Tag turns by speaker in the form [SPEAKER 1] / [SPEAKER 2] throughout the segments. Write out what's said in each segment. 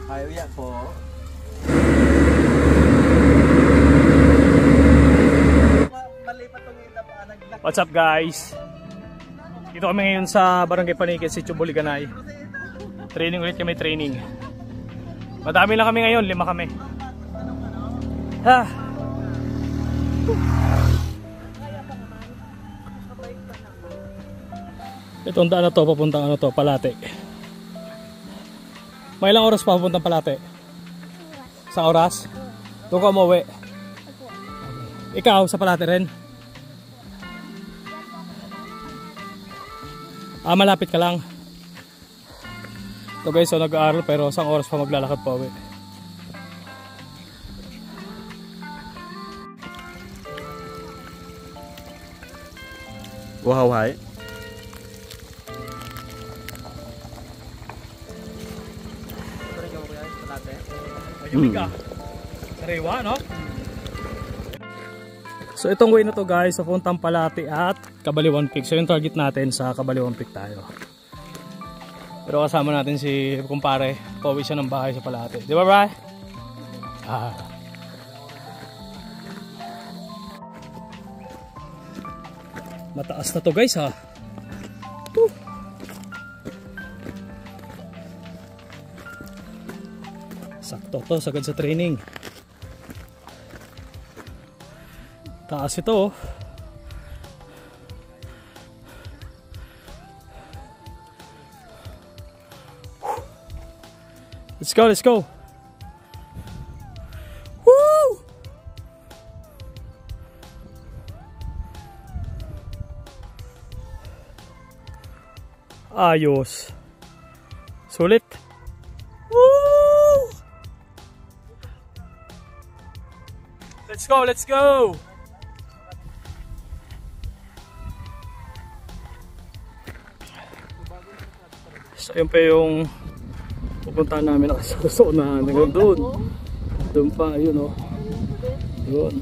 [SPEAKER 1] Ayaw yan po.
[SPEAKER 2] What's up guys? Dito kami ngayon sa Barangay Paniquet, Sitio Buliganay. Training ulit kami, training. Madami lang kami ngayon, 5 kami. Ha. Itong daan na to, papuntang ano to, Palate. May ilang oras pa papuntang Palate? Sa oras? Doon ka umuwi? Ikaw sa Palate rin? Malapit ka lang. So guys, so nag-aaral pero isang oras pa maglalakad pa uwi.
[SPEAKER 1] Wow, hi.
[SPEAKER 2] Mayumi ka. Sariwa, no? So itong way na to guys, papuntang Palate at Kabaliwan Peak. So yung target natin sa Kabaliwan Peak tayo. Pero kasama natin si kumpare, pauwi siya ng bahay sa Palate. Di ba, Bray? Mataas na to guys ha. Sakto to, sagad sa training. Taas ito. Let's go, let's go. Woo! Ayos. Sulit. Woo! Let's go, let's go. So yun pa yung pupuntahan namin ako sa zona hanggang doon. Doon pa, yun o. Yun.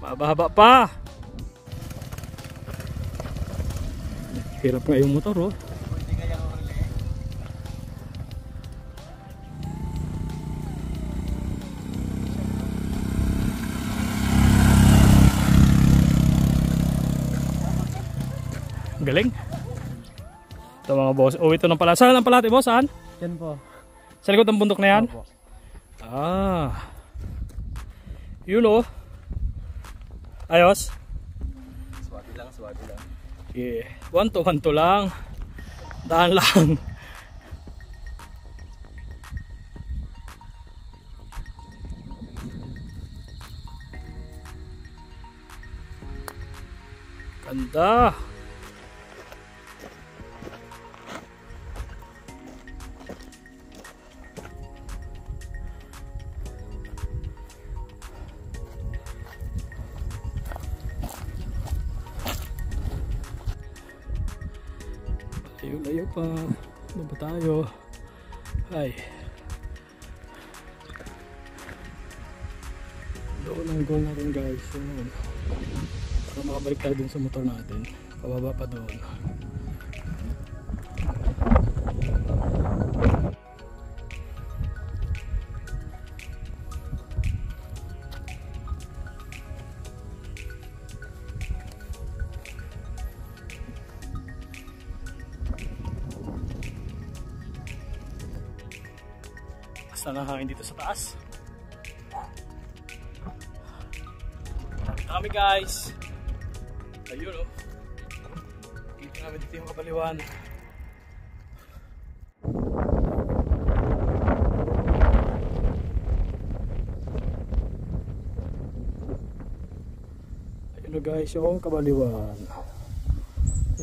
[SPEAKER 2] Mahaba pa. Hirap nga yung motor o. Galing. Ito mga boss. Oh, ito ng Palate. Saan ang Palate, boss? Saan?
[SPEAKER 1] Yan po.
[SPEAKER 2] Sa likod ng bundok na yan?
[SPEAKER 1] Opo.
[SPEAKER 2] Yun o. Ayos?
[SPEAKER 1] Swati lang, swati lang.
[SPEAKER 2] Yeah. 1 to lang. Daan lang. Ganda. Layo pa. Ano ba tayo? Ay. Doon ang goal natin guys. Para makabalik tayo dun sa motor natin. Pababa pa doon. Basta nahangin dito sa taas. Malapit na kami guys. Ayun o. Dito namin dito yung Kabaliwan. Ayun o guys, yung Kabaliwan.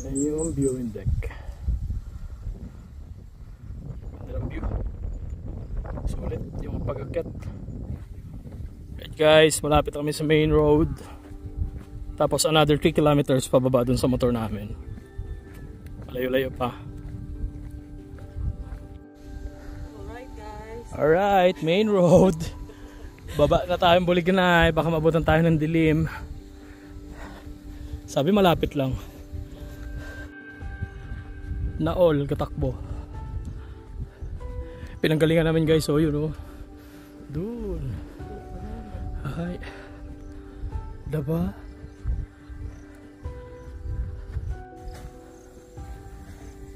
[SPEAKER 2] Yan yung viewing deck. Sulit yung pag-akyat. Right guys, malapit kami sa main road. Tapos another 3 kilometers pababa dun sa motor namin. Malayo-layo pa.
[SPEAKER 3] Alright guys.
[SPEAKER 2] Alright, main road. Baba na tayong Buliganay. Baka mabutan tayo ng dilim. Sabi malapit lang. na all katakbo. Pinanggalingan namin guys, so yun oh. Doon. Ay. Diba?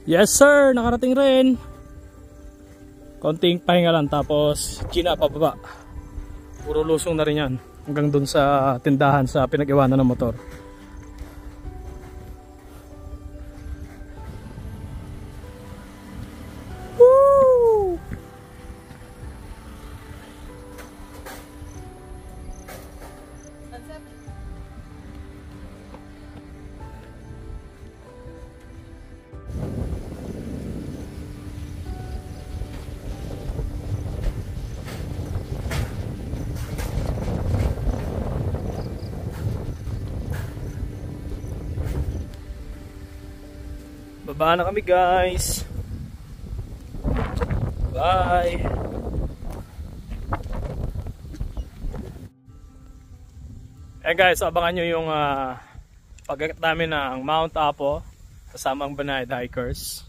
[SPEAKER 2] Yes sir, nakarating rin. Konting pahinga lang tapos Gina pababa. Puro lusong na rin yan. Hanggang dun sa tindahan sa pinag-iwanan ng motor. Woo! Baba na kami guys. Bye. Guys, abangan nyo yung pag-akit namin ng Mount Apo kasama ang Banayad Hikers.